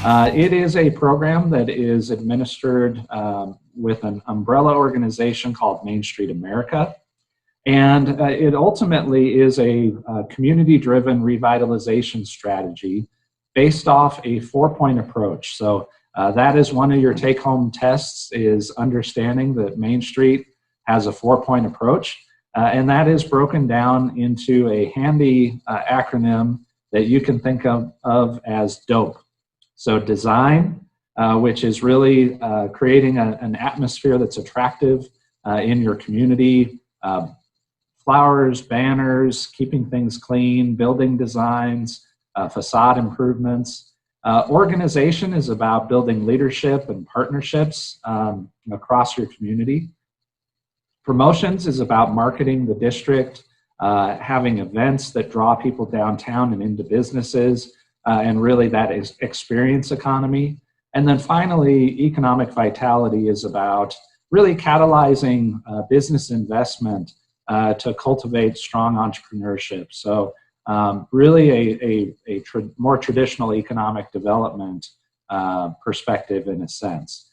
It is a program that is administered with an umbrella organization called Main Street America. And it ultimately is a community-driven revitalization strategy based off a 4-point approach. So that is one of your take-home tests, is understanding that Main Street has a 4-point approach. And that is broken down into a handy acronym that you can think of as DOPE. So design, which is really creating an atmosphere that's attractive in your community. Flowers, banners, keeping things clean, building designs, facade improvements. Organization is about building leadership and partnerships across your community. Promotions is about marketing the district, having events that draw people downtown and into businesses, and really that is experience economy. And then finally, economic vitality is about really catalyzing business investment to cultivate strong entrepreneurship. So really a more traditional economic development perspective in a sense.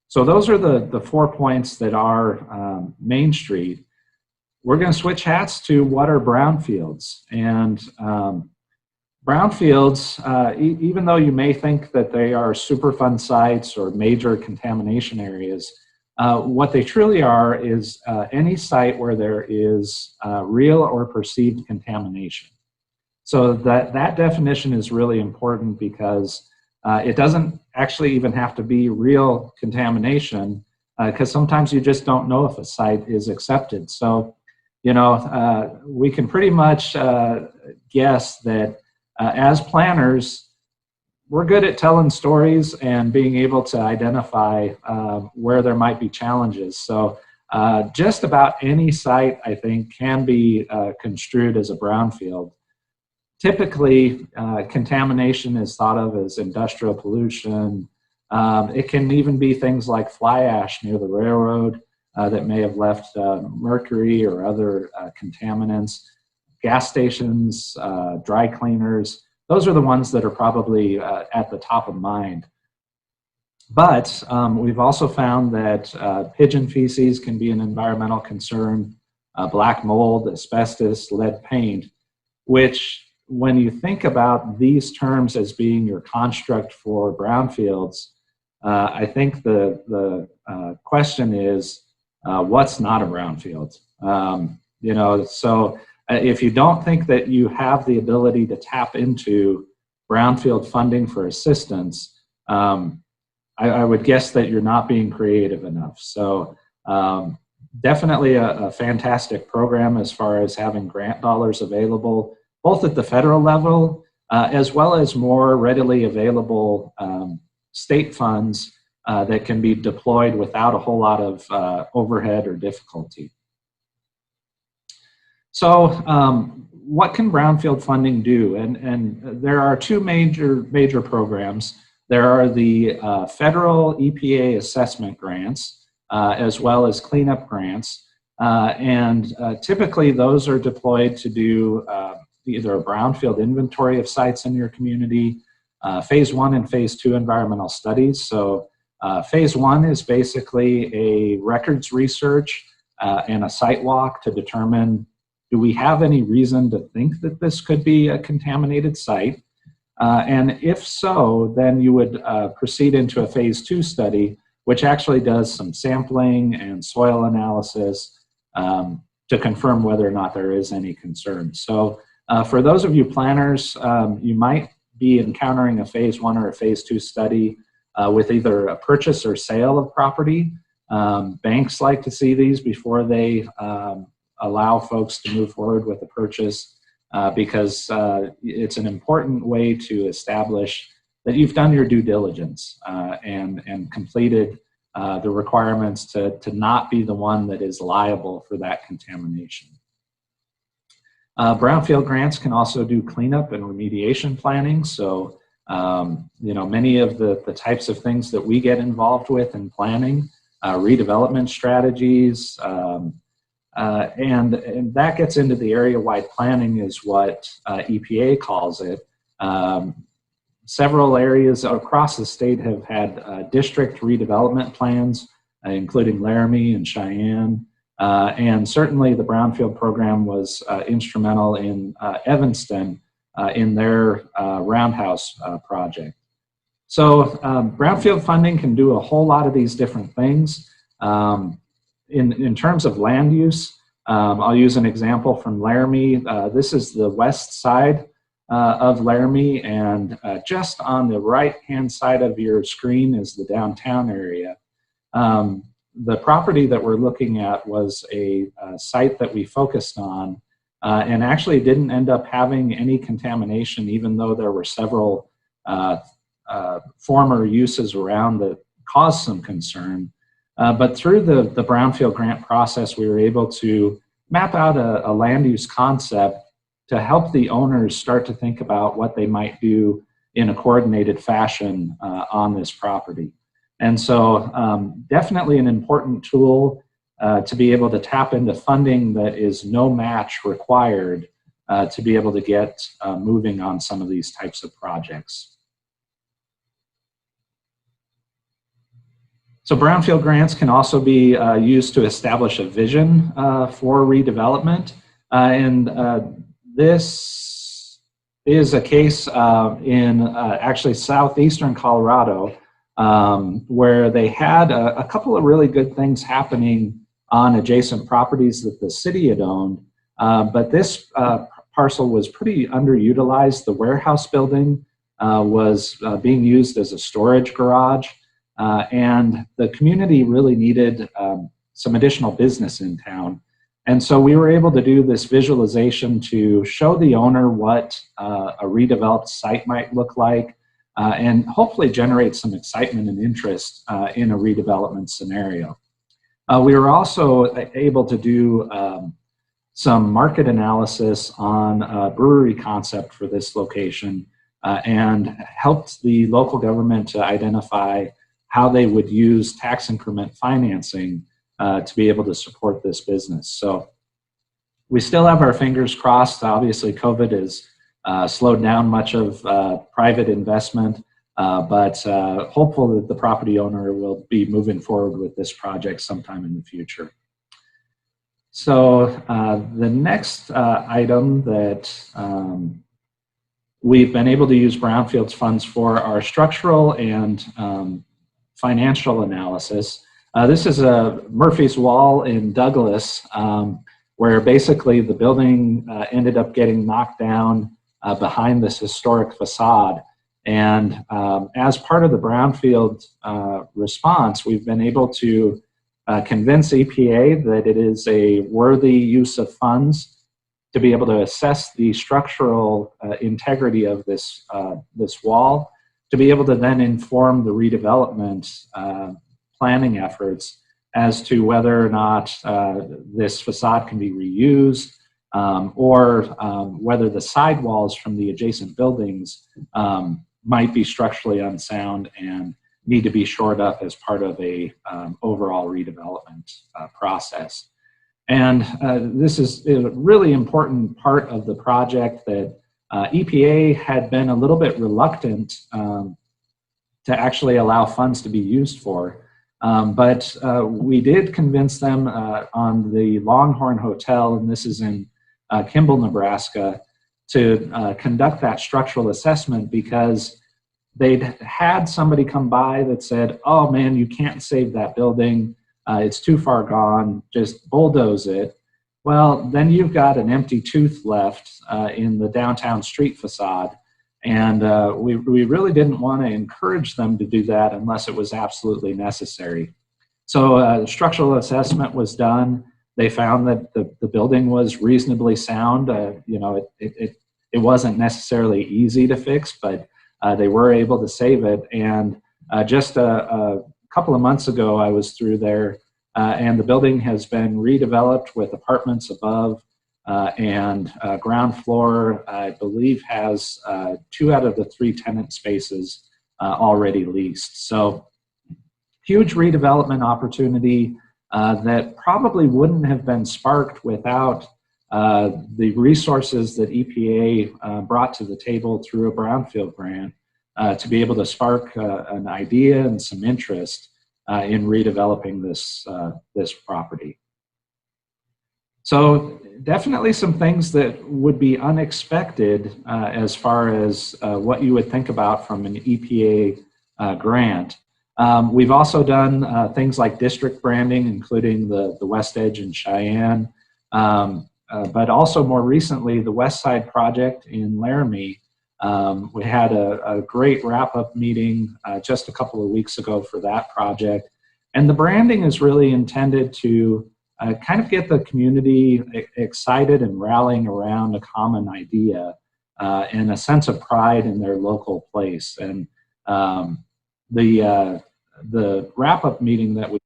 So those are the 4 points that are Main Street. We're going to switch hats to what are brownfields. And brownfields, even though you may think that they are Superfund sites or major contamination areas, what they truly are is any site where there is real or perceived contamination. So that definition is really important because it doesn't actually even have to be real contamination, because sometimes you just don't know if a site is accepted. So, you know, we can pretty much guess that as planners, we're good at telling stories and being able to identify where there might be challenges. So just about any site, I think, can be construed as a brownfield. Typically, contamination is thought of as industrial pollution. It can even be things like fly ash near the railroad that may have left mercury or other contaminants. Gas stations, dry cleaners, those are the ones that are probably at the top of mind. But we've also found that pigeon feces can be an environmental concern, black mold, asbestos, lead paint, which when you think about these terms as being your construct for brownfields, I think the question is, what's not a brownfield? You know, so if you don't think that you have the ability to tap into brownfield funding for assistance, I would guess that you're not being creative enough. So definitely a fantastic program as far as having grant dollars available, both at the federal level, as well as more readily available state funds that can be deployed without a whole lot of overhead or difficulty. So what can brownfield funding do? And there are two major programs. There are the federal EPA assessment grants, as well as cleanup grants. And typically those are deployed to do either a brownfield inventory of sites in your community, phase 1 and phase 2 environmental studies. So phase 1 is basically a records research and a site walk to determine, do we have any reason to think that this could be a contaminated site? And if so, then you would proceed into a phase 2 study, which actually does some sampling and soil analysis to confirm whether or not there is any concern. So for those of you planners, you might be encountering a phase 1 or a phase 2 study with either a purchase or sale of property. Banks like to see these before they allow folks to move forward with a purchase because it's an important way to establish that you've done your due diligence and completed the requirements to not be the one that is liable for that contamination. Brownfield grants can also do cleanup and remediation planning. So, you know, many of the types of things that we get involved with in planning, redevelopment strategies, and that gets into the area-wide planning is what EPA calls it. several areas across the state have had district redevelopment plans, including Laramie and Cheyenne. And certainly the Brownfield program was instrumental in Evanston in their Roundhouse project. So Brownfield funding can do a whole lot of these different things. In terms of land use, I'll use an example from Laramie. This is the west side of Laramie, and just on the right-hand side of your screen is the downtown area. The property that we're looking at was a site that we focused on and actually didn't end up having any contamination, even though there were several former uses around that caused some concern. But through the Brownfield grant process, we were able to map out a land use concept to help the owners start to think about what they might do in a coordinated fashion on this property. And so definitely an important tool to be able to tap into funding that is no match required to be able to get moving on some of these types of projects. So Brownfield grants can also be used to establish a vision for redevelopment. This is a case in actually southeastern Colorado where they had a couple of really good things happening on adjacent properties that the city had owned. But this parcel was pretty underutilized. The warehouse building was being used as a storage garage. And the community really needed some additional business in town. And so we were able to do this visualization to show the owner what a redeveloped site might look like and hopefully generate some excitement and interest in a redevelopment scenario. We were also able to do some market analysis on a brewery concept for this location and helped the local government to identify how they would use tax increment financing to be able to support this business. So we still have our fingers crossed. Obviously, COVID has slowed down much of private investment, but hopeful that the property owner will be moving forward with this project sometime in the future. So the next item that we've been able to use Brownfield's funds for are structural and financial analysis. This is a Murphy's Wall in Douglas, where basically the building ended up getting knocked down behind this historic facade. And as part of the Brownfield response, we've been able to convince EPA that it is a worthy use of funds to be able to assess the structural integrity of this, this wall, to be able to then inform the redevelopment planning efforts as to whether or not this facade can be reused or whether the sidewalls from the adjacent buildings might be structurally unsound and need to be shored up as part of a overall redevelopment process. And this is a really important part of the project that EPA had been a little bit reluctant to actually allow funds to be used for. But we did convince them on the Longhorn Hotel, and this is in Kimball, Nebraska, to conduct that structural assessment because they'd had somebody come by that said, oh man, you can't save that building. It's too far gone, just bulldoze it. Well, then you've got an empty tooth left in the downtown street facade. And we really didn't want to encourage them to do that unless it was absolutely necessary. So structural assessment was done. They found that the building was reasonably sound. You know, it wasn't necessarily easy to fix, but they were able to save it. And just a couple of months ago, I was through there, and the building has been redeveloped with apartments above. And ground floor, I believe, has 2 out of the 3 tenant spaces already leased. So huge redevelopment opportunity that probably wouldn't have been sparked without the resources that EPA brought to the table through a Brownfield grant to be able to spark an idea and some interest in redeveloping this property. So definitely some things that would be unexpected as far as what you would think about from an EPA grant. We've also done things like district branding, including the West Edge in Cheyenne, but also more recently, the West Side Project in Laramie. We had a great wrap-up meeting just a couple of weeks ago for that project. And the branding is really intended to kind of get the community excited and rallying around a common idea and a sense of pride in their local place. And the wrap-up meeting that we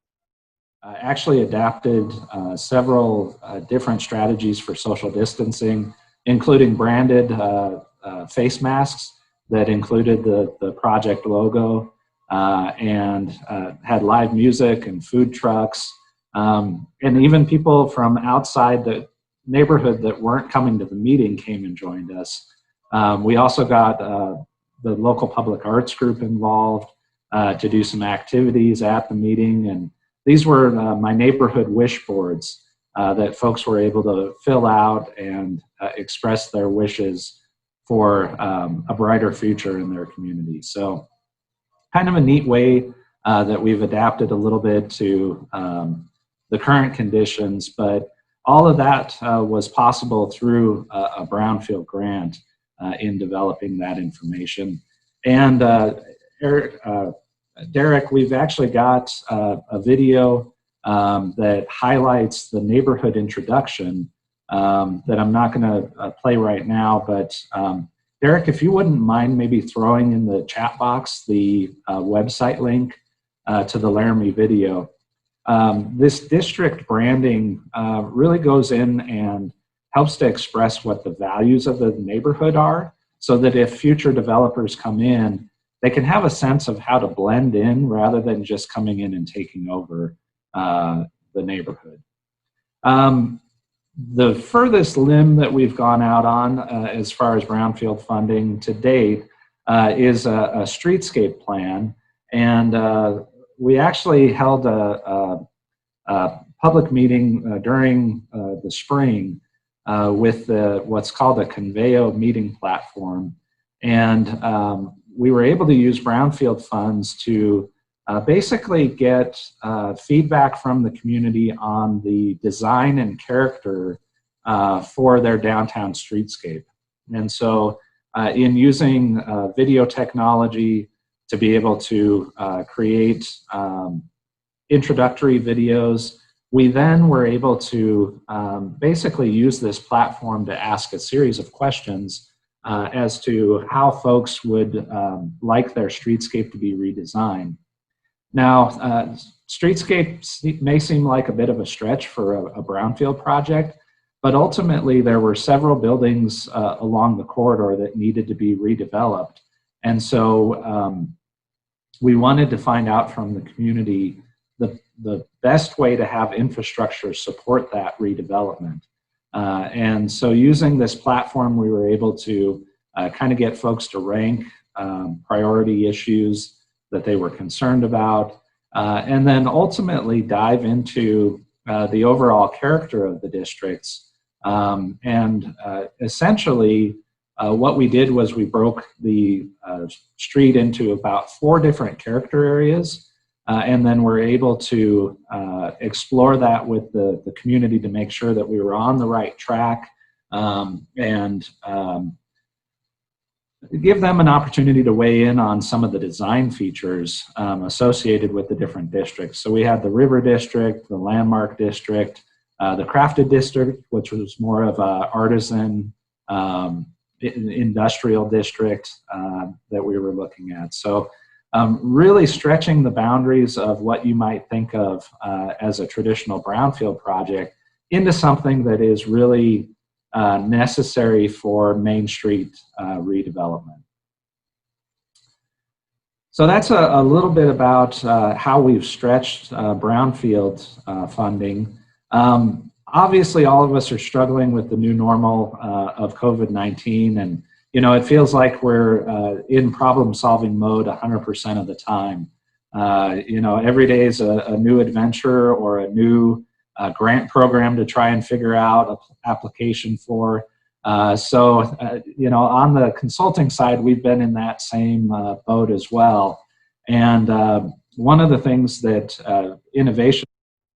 actually adapted several different strategies for social distancing, including branded face masks that included the project logo and had live music and food trucks. And even people from outside the neighborhood that weren't coming to the meeting came and joined us. We also got the local public arts group involved to do some activities at the meeting. And these were my neighborhood wish boards that folks were able to fill out and express their wishes for a brighter future in their community. So kind of a neat way that we've adapted a little bit to the current conditions, but all of that was possible through a Brownfield grant in developing that information. And Derek, we've actually got a video that highlights the neighborhood introduction that I'm not going to play right now, but Derek, if you wouldn't mind maybe throwing in the chat box the website link to the Laramie video. This district branding really goes in and helps to express what the values of the neighborhood are, so that if future developers come in, they can have a sense of how to blend in rather than just coming in and taking over the neighborhood. The furthest limb that we've gone out on as far as Brownfield funding to date is a streetscape plan. And we actually held a public meeting during the spring with what's called a Conveo meeting platform. And we were able to use Brownfield funds to basically get feedback from the community on the design and character for their downtown streetscape. And so in using video technology to be able to create introductory videos, we then were able to basically use this platform to ask a series of questions as to how folks would like their streetscape to be redesigned. Now, streetscape may seem like a bit of a stretch for a Brownfield project, but ultimately there were several buildings along the corridor that needed to be redeveloped. And so we wanted to find out from the community the best way to have infrastructure support that redevelopment. And so using this platform, we were able to kind of get folks to rank priority issues that they were concerned about, and then ultimately dive into the overall character of the districts. And essentially, what we did was we broke the street into about 4 different character areas, and then we're able to explore that with the community to make sure that we were on the right track, and give them an opportunity to weigh in on some of the design features associated with the different districts. So we had the River District, the Landmark District, the Crafted District, which was more of a artisan industrial district that we were looking at. So really stretching the boundaries of what you might think of as a traditional Brownfield project into something that is really necessary for Main Street redevelopment. So that's a little bit about how we've stretched Brownfield funding. Obviously, all of us are struggling with the new normal of COVID-19, and you know, it feels like we're in problem-solving mode 100% of the time. You know, every day is a new adventure or a new grant program to try and figure out an application for. You know, on the consulting side, we've been in that same boat as well. And one of the things that innovation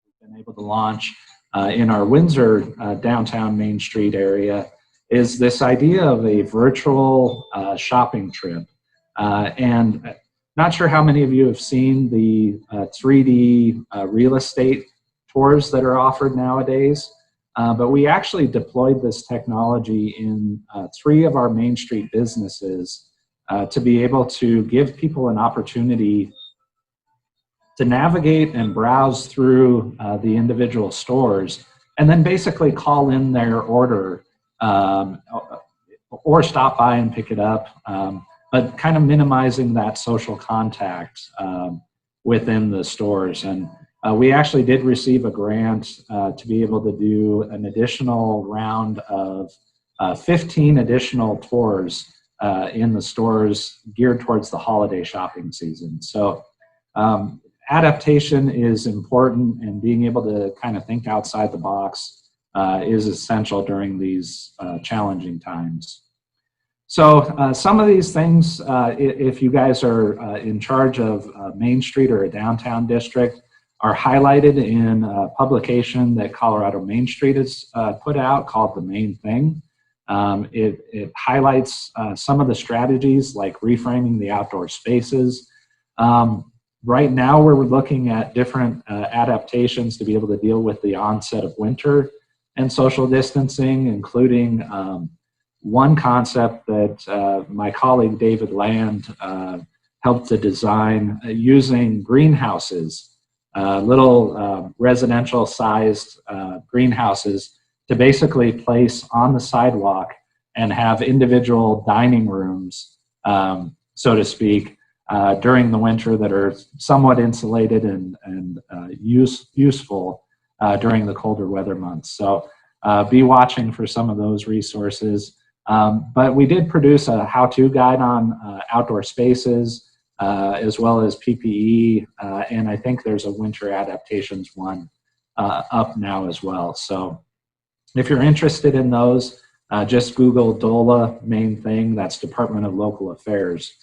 we've been able to launch in our Windsor downtown Main Street area is this idea of a virtual shopping trip. And not sure how many of you have seen the 3D real estate tours that are offered nowadays, but we actually deployed this technology in 3 of our Main Street businesses to be able to give people an opportunity to navigate and browse through the individual stores and then basically call in their order or stop by and pick it up, but kind of minimizing that social contact within the stores. And we actually did receive a grant to be able to do an additional round of 15 additional tours in the stores geared towards the holiday shopping season. So adaptation is important, and being able to kind of think outside the box is essential during these challenging times. So some of these things, if you guys are in charge of Main Street or a downtown district, are highlighted in a publication that Colorado Main Street has put out called The Main Thing. It highlights some of the strategies like reframing the outdoor spaces. Right now we're looking at different adaptations to be able to deal with the onset of winter and social distancing, including one concept that my colleague David Land helped to design using greenhouses, little residential sized greenhouses to basically place on the sidewalk and have individual dining rooms, so to speak, during the winter that are somewhat insulated and useful during the colder weather months. So be watching for some of those resources. But we did produce a how-to guide on outdoor spaces, as well as PPE, and I think there's a winter adaptations one up now as well. So if you're interested in those, just Google DOLA Main Thing, that's Department of Local Affairs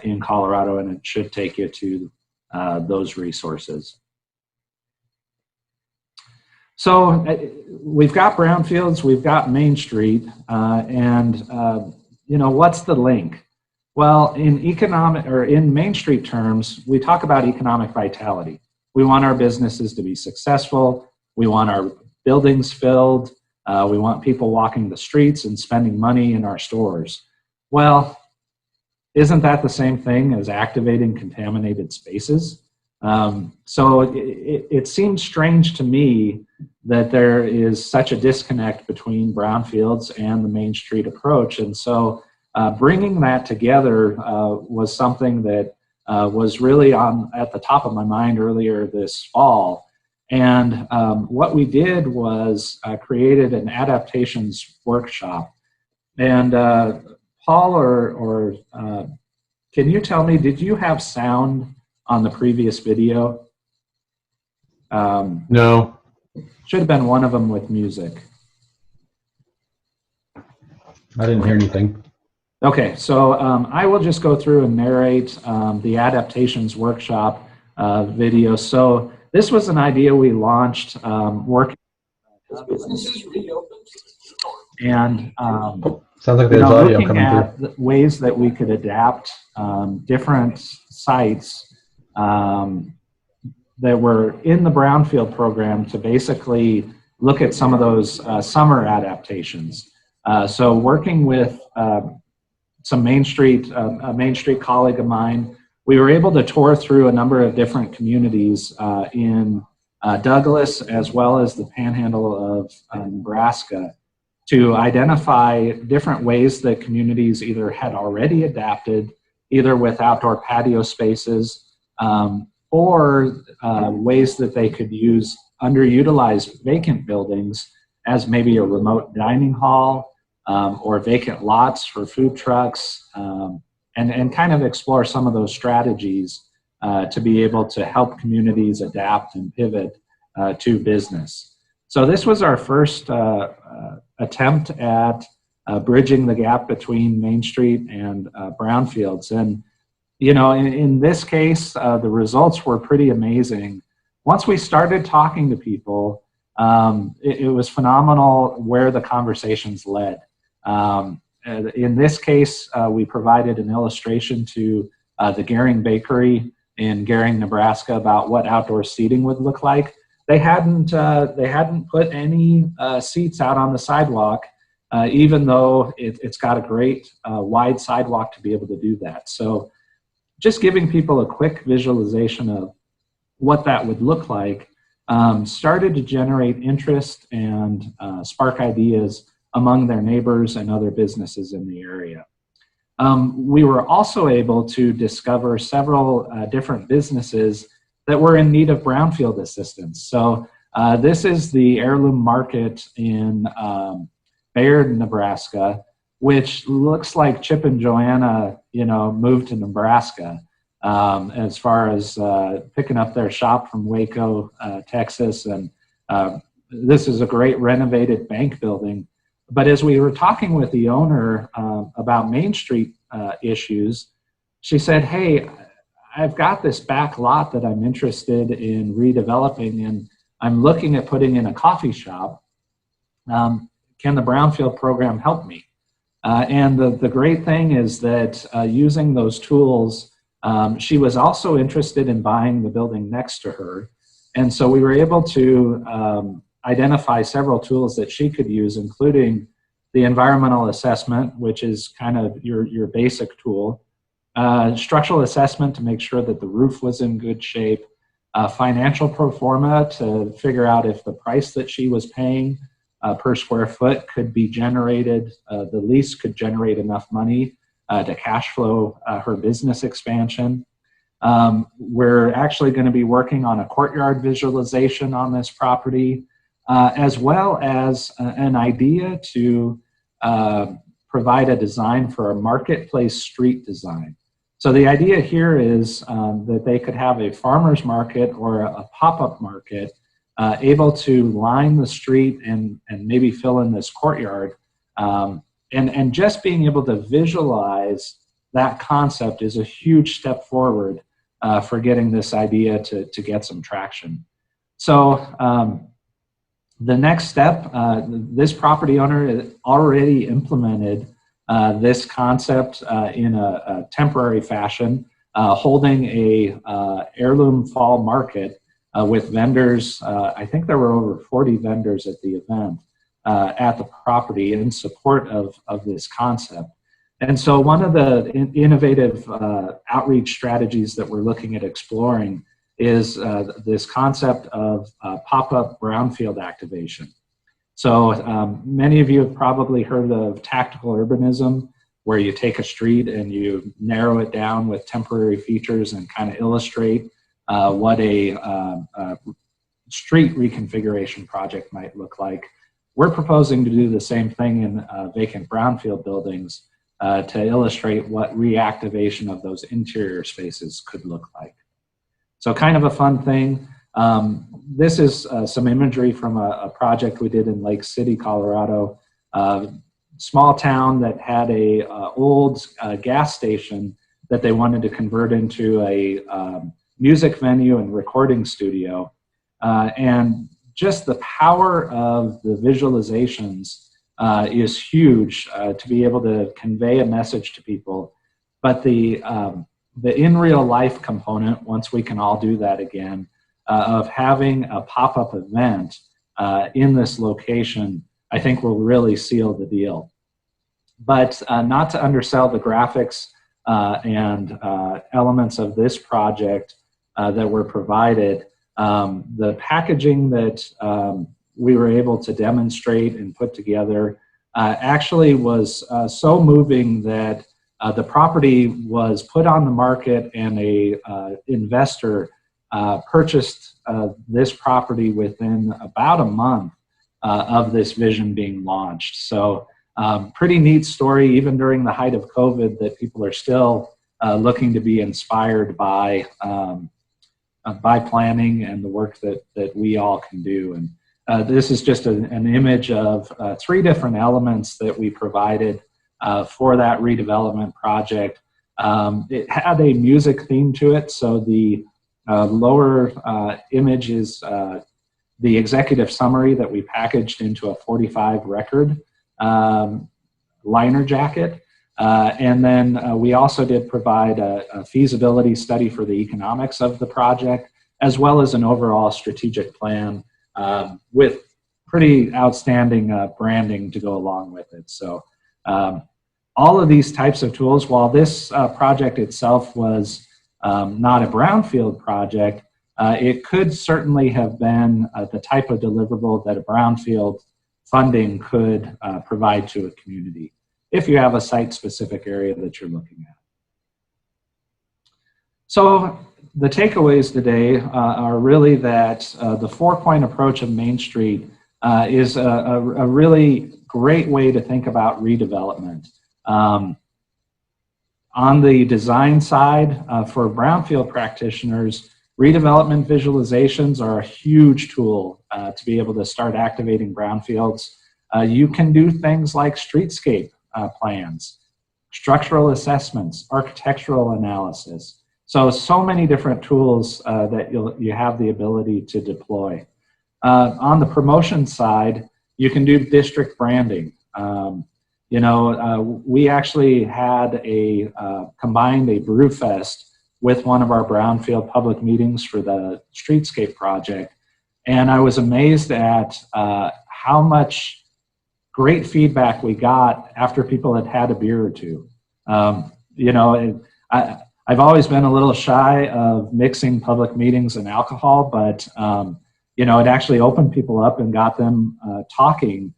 in Colorado, and it should take you to those resources. So we've got Brownfields, we've got Main Street, and you know, what's the link? Well, in economic or in Main Street terms, we talk about economic vitality. We want our businesses to be successful. We want our buildings filled. We want people walking the streets and spending money in our stores. Well, isn't that the same thing as activating contaminated spaces? So it seems strange to me that there is such a disconnect between Brownfields and the Main Street approach. And so bringing that together was something that was really at the top of my mind earlier this fall. And what we did was created an adaptations workshop. And Paul or can you tell me, did you have sound on the previous video? No. Should have been one of them with music. I didn't hear anything. Okay, so I will just go through and narrate the adaptations workshop video. So this was an idea we launched working businesses reopened, and sounds like there's audio looking coming at through. Ways that we could adapt different sites that were in the Brownfield program to basically look at some of those summer adaptations. So working with some Main Street, a Main Street colleague of mine, we were able to tour through a number of different communities in Douglas, as well as the Panhandle of Nebraska, to identify different ways that communities either had already adapted, either with outdoor patio spaces, or ways that they could use underutilized vacant buildings as maybe a remote dining hall, or vacant lots for food trucks, and kind of explore some of those strategies to be able to help communities adapt and pivot to business. So this was our first attempt at bridging the gap between Main Street and Brownfields. And, you know, in this case, the results were pretty amazing. Once we started talking to people, it was phenomenal where the conversations led. In this case, we provided an illustration to the Gehring Bakery in Gehring, Nebraska, about what outdoor seating would look like. They hadn't put any seats out on the sidewalk, even though it's got a great wide sidewalk to be able to do that. So just giving people a quick visualization of what that would look like started to generate interest and spark ideas among their neighbors and other businesses in the area. We were also able to discover several different businesses that were in need of brownfield assistance. So this is the Heirloom Market in Bayard, Nebraska, which looks like Chip and Joanna, you know, moved to Nebraska as far as picking up their shop from Waco, Texas. And this is a great renovated bank building. But as we were talking with the owner about Main Street issues, she said, hey, I've got this back lot that I'm interested in redeveloping, and I'm looking at putting in a coffee shop. Can the Brownfield program help me? And the great thing is that using those tools, she was also interested in buying the building next to her. And so we were able to identify several tools that she could use, including the environmental assessment, which is kind of your basic tool, structural assessment to make sure that the roof was in good shape, financial pro forma to figure out if the price that she was paying per square foot could be generated, the lease could generate enough money to cash flow her business expansion. We're actually going to be working on a courtyard visualization on this property, as well as an idea to provide a design for a marketplace street design. So the idea here is that they could have a farmer's market or a pop-up market able to line the street and maybe fill in this courtyard. And just being able to visualize that concept is a huge step forward for getting this idea to get some traction. So the next step, this property owner already implemented this concept in a temporary fashion, holding a heirloom fall market with vendors. I think there were over 40 vendors at the event at the property in support of this concept. And so one of the innovative outreach strategies that we're looking at exploring is this concept of pop-up brownfield activation. So many of you have probably heard of tactical urbanism, where you take a street and you narrow it down with temporary features and kind of illustrate what a street reconfiguration project might look like. We're proposing to do the same thing in vacant brownfield buildings to illustrate what reactivation of those interior spaces could look like. So kind of a fun thing. This is some imagery from a project we did in Lake City, Colorado. Small town that had a old gas station that they wanted to convert into a music venue and recording studio. And just the power of the visualizations is huge to be able to convey a message to people. But the in real life component, once we can all do that again, of having a pop-up event in this location, I think will really seal the deal. But not to undersell the graphics and elements of this project that were provided, the packaging that we were able to demonstrate and put together actually was so moving that the property was put on the market, and a investor purchased this property within about a month of this vision being launched. So Pretty neat story, even during the height of COVID, that people are still looking to be inspired by planning and the work that we all can do. And this is just an image of 3 different elements that we provided for that redevelopment project. It had a music theme to it, so the lower image is the executive summary that we packaged into a 45 record liner jacket. And then we also did provide a feasibility study for the economics of the project, as well as an overall strategic plan with pretty outstanding branding to go along with it. So all of these types of tools, while this project itself was not a brownfield project, it could certainly have been the type of deliverable that a brownfield funding could provide to a community, if you have a site-specific area that you're looking at. So the takeaways today are really that the 4-point approach of Main Street is a really great way to think about redevelopment. On the design side, for brownfield practitioners, redevelopment visualizations are a huge tool to be able to start activating brownfields. You can do things like streetscape plans, structural assessments, architectural analysis. So many different tools that you have the ability to deploy. On the promotion side, you can do district branding. We actually had combined a brew fest with one of our brownfield public meetings for the streetscape project. And I was amazed at how much great feedback we got after people had had a beer or two. I've always been a little shy of mixing public meetings and alcohol, but it actually opened people up and got them talking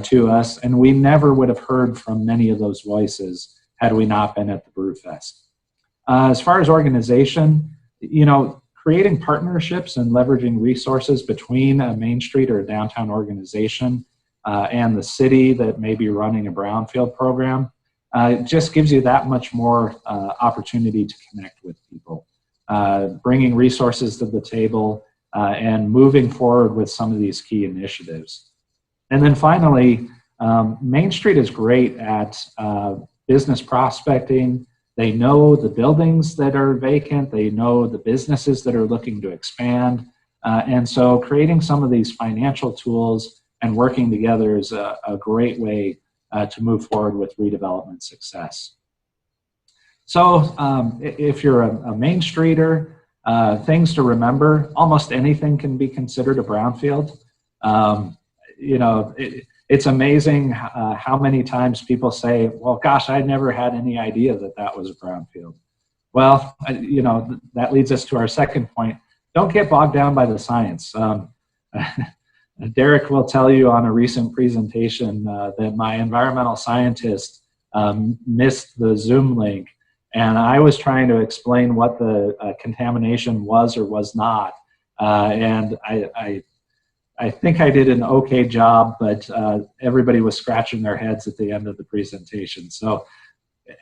to us, and we never would have heard from many of those voices had we not been at the Brew Fest. As far as organization, creating partnerships and leveraging resources between a Main Street or a downtown organization and the city that may be running a brownfield program, it just gives you that much more opportunity to connect with people, bringing resources to the table and moving forward with some of these key initiatives. And then finally, Main Street is great at business prospecting. They know the buildings that are vacant. They know the businesses that are looking to expand. And so creating some of these financial tools and working together is a great way to move forward with redevelopment success. So if you're a Main Streeter, things to remember: almost anything can be considered a brownfield. It's amazing how many times people say, well, gosh, I never had any idea that was a brownfield. Well, that leads us to our second point. Don't get bogged down by the science. Derek will tell you on a recent presentation that my environmental scientist missed the Zoom link, and I was trying to explain what the contamination was or was not. And I think I did an okay job, but everybody was scratching their heads at the end of the presentation. So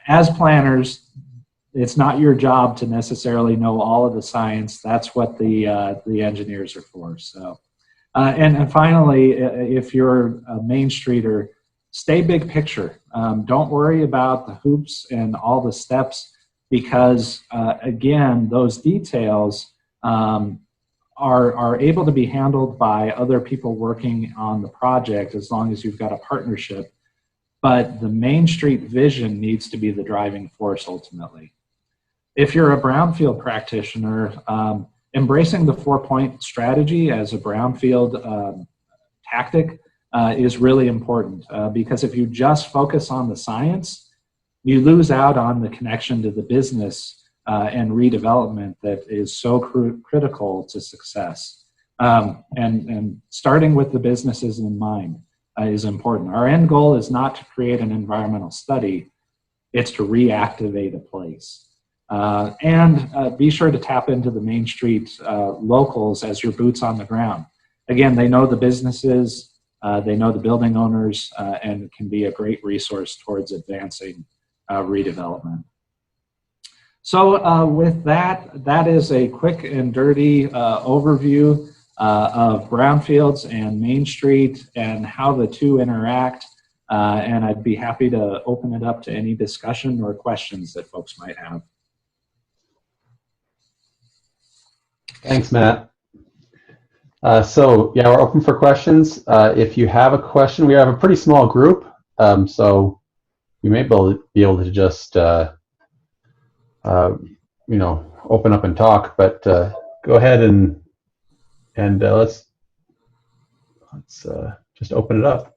as planners, it's not your job to necessarily know all of the science. That's what the engineers are for. So, and finally, if you're a Main Streeter, stay big picture. Don't worry about the hoops and all the steps, because again, those details are able to be handled by other people working on the project as long as you've got a partnership. But the Main Street vision needs to be the driving force ultimately. If you're a brownfield practitioner, embracing the 4-point strategy as a brownfield tactic is really important, because if you just focus on the science, you lose out on the connection to the business and redevelopment that is so critical to success. And starting with the businesses in mind is important. Our end goal is not to create an environmental study, it's to reactivate a place. And be sure to tap into the Main Street locals as your boots on the ground. Again, they know the businesses, They know the building owners and can be a great resource towards advancing redevelopment. So with that, that is a quick and dirty overview of Brownfields and Main Street and how the two interact. And I'd be happy to open it up to any discussion or questions that folks might have. Thanks, Matt. So yeah, we're open for questions. If you have a question, we have a pretty small group, so you may be able to just you know, open up and talk. But go ahead and let's just open it up.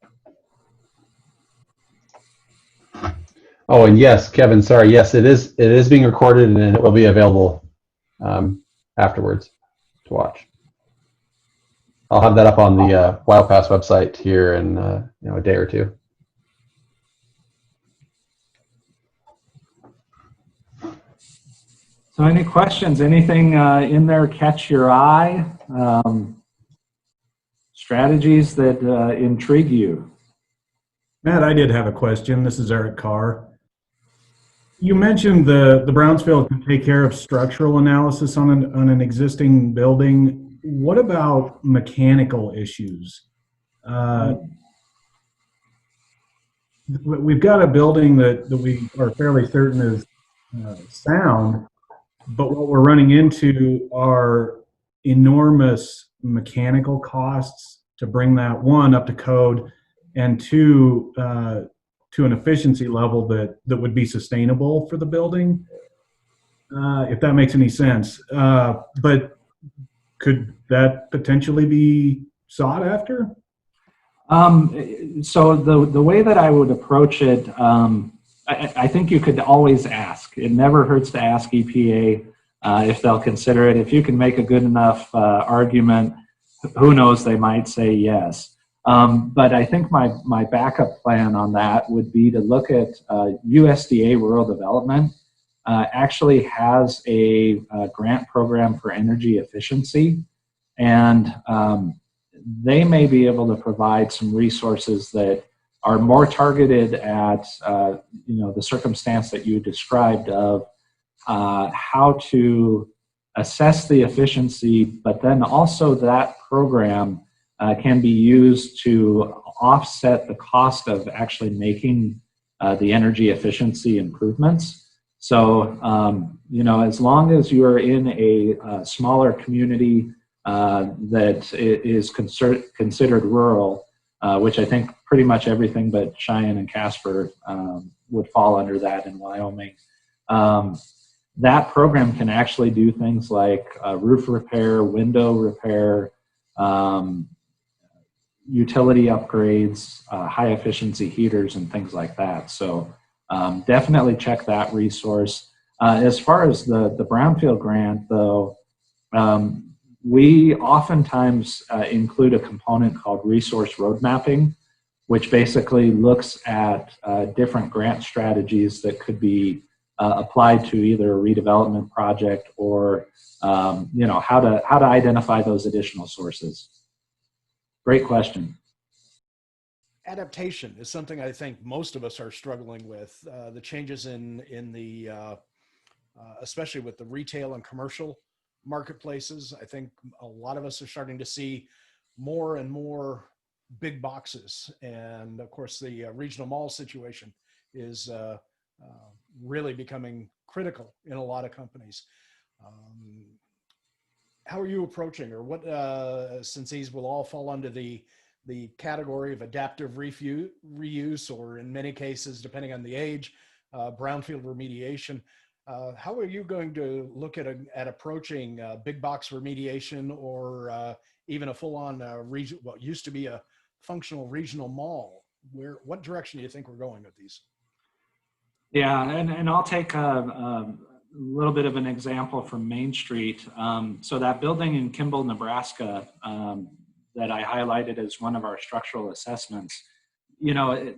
Oh, and yes, Kevin, sorry. Yes, it is being recorded, and it will be available afterwards to watch. I'll have that up on the WYOPASS website here in you know, a day or two. So any questions, anything in there catch your eye? Strategies that intrigue you? Matt, I did have a question. This is Eric Carr. You mentioned the Brownsfield can take care of structural analysis on an existing building. What about mechanical issues? We've got a building that we are fairly certain is sound, but what we're running into are enormous mechanical costs to bring that, one, up to code, and two, to an efficiency level that would be sustainable for the building, if that makes any sense. But could that potentially be sought after? So the way that I would approach it, I think you could always ask. It never hurts to ask EPA if they'll consider it. If you can make a good enough argument, who knows, they might say yes. But I think my backup plan on that would be to look at USDA Rural Development actually has a grant program for energy efficiency, and they may be able to provide some resources that are more targeted at you know, the circumstance that you described of how to assess the efficiency, but then also that program can be used to offset the cost of actually making the energy efficiency improvements. So, you know, as long as you're in a smaller community that is considered rural, which I think pretty much everything but Cheyenne and Casper would fall under that in Wyoming, that program can actually do things like roof repair, window repair, utility upgrades, high efficiency heaters, and things like that. So definitely check that resource. As far as the Brownfield grant, though, we oftentimes include a component called resource road mapping, which basically looks at different grant strategies that could be applied to either a redevelopment project or you know, how to identify those additional sources. Great question. Adaptation is something I think most of us are struggling with. The changes in the especially with the retail and commercial marketplaces. I think a lot of us are starting to see more and more big boxes, and of course the regional mall situation is really becoming critical in a lot of companies. How are you approaching, or what, since these will all fall under the category of adaptive reuse, or in many cases, depending on the age, brownfield remediation, how are you going to look at approaching big box remediation, or even a full-on region, what used to be a functional regional mall? What direction do you think we're going with these? Yeah, and I'll take a little bit of an example from Main Street. So that building in Kimball, Nebraska, that I highlighted as one of our structural assessments, you know,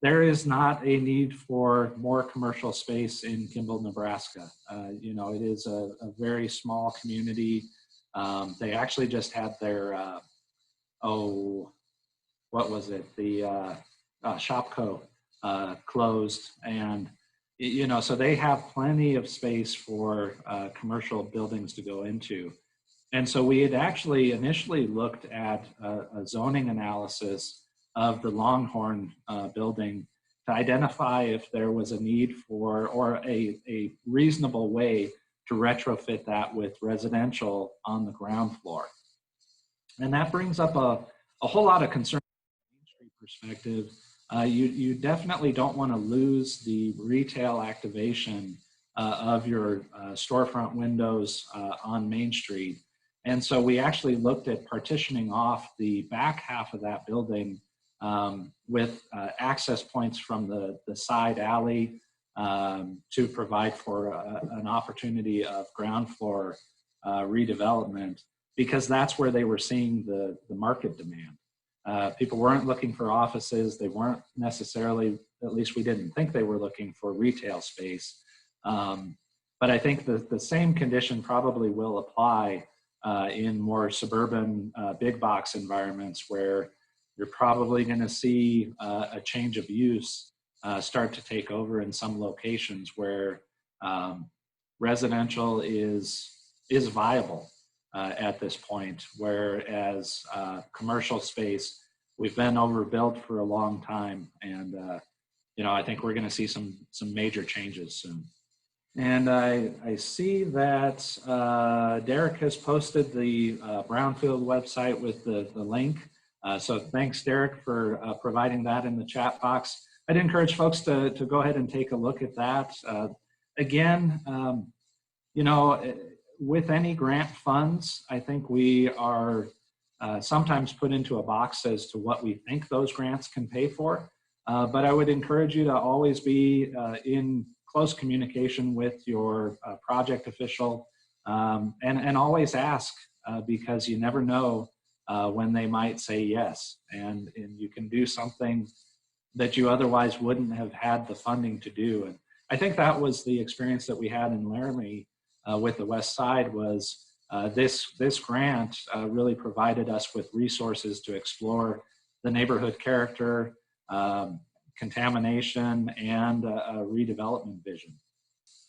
there is not a need for more commercial space in Kimball, Nebraska. You know, it is a very small community. They actually just had their, what was it, the Shopco closed, and so they have plenty of space for commercial buildings to go into. And so we had actually initially looked at a zoning analysis of the Longhorn building to identify if there was a need for, or a reasonable way to retrofit that with residential on the ground floor. And that brings up a whole lot of concern from a Main Street perspective. You definitely don't want to lose the retail activation of your storefront windows on Main Street. And so we actually looked at partitioning off the back half of that building with access points from the side alley to provide for an opportunity of ground floor redevelopment, because that's where they were seeing the market demand. People weren't looking for offices. They weren't necessarily, at least we didn't think they were looking for retail space. But I think the same condition probably will apply in more suburban big box environments, where you're probably going to see a change of use start to take over in some locations where residential is viable at this point, whereas commercial space, we've been overbuilt for a long time, and I think we're going to see some major changes soon. And I see that Derek has posted the Brownfield website with the link. So thanks, Derek, for providing that in the chat box. I'd encourage folks to go ahead and take a look at that. Again, with any grant funds, I think we are sometimes put into a box as to what we think those grants can pay for. But I would encourage you to always be in close communication with your project official, and always ask, because you never know when they might say yes, and you can do something that you otherwise wouldn't have had the funding to do. And I think that was the experience that we had in Laramie with the West Side, was this grant really provided us with resources to explore the neighborhood character, contamination, and a redevelopment vision.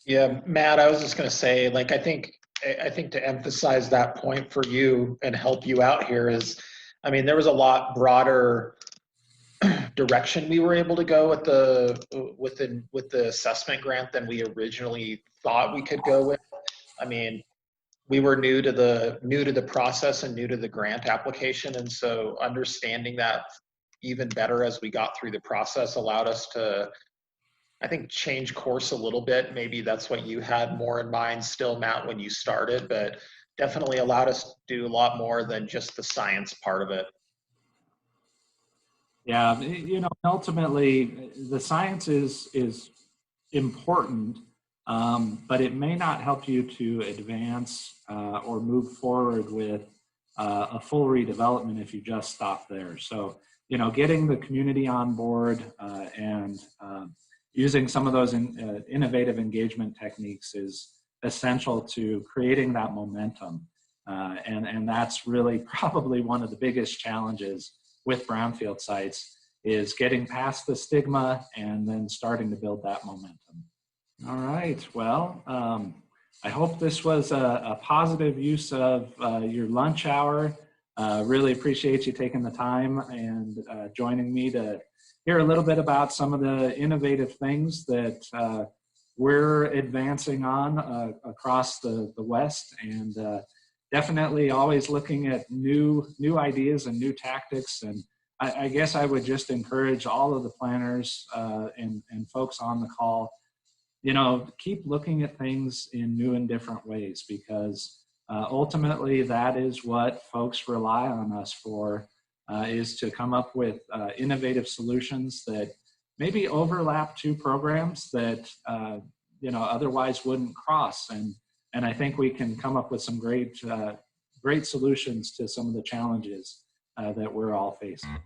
Yeah, Matt, I was just going to say, like, I think to emphasize that point for you and help you out here is, I mean, there was a lot broader direction we were able to go with the assessment grant than we originally thought we could go with. I mean, we were new to the process and new to the grant application, and so understanding that even better as we got through the process allowed us to, I think, change course a little bit. Maybe that's what you had more in mind still, Matt, when you started, but definitely allowed us to do a lot more than just the science part of it. Yeah, ultimately the science is important, but it may not help you to advance or move forward with a full redevelopment if you just stop there. So, getting the community on board and using some of those innovative engagement techniques is essential to creating that momentum. And that's really probably one of the biggest challenges with brownfield sites, is getting past the stigma and then starting to build that momentum. All right, well, I hope this was a positive use of your lunch hour. Really appreciate you taking the time and joining me to hear a little bit about some of the innovative things that we're advancing on across the West, and definitely always looking at new ideas and new tactics. And I guess I would just encourage all of the planners and folks on the call, keep looking at things in new and different ways, because ultimately that is what folks rely on us for, is to come up with innovative solutions that maybe overlap two programs that otherwise wouldn't cross. And I think we can come up with some great solutions to some of the challenges that we're all facing.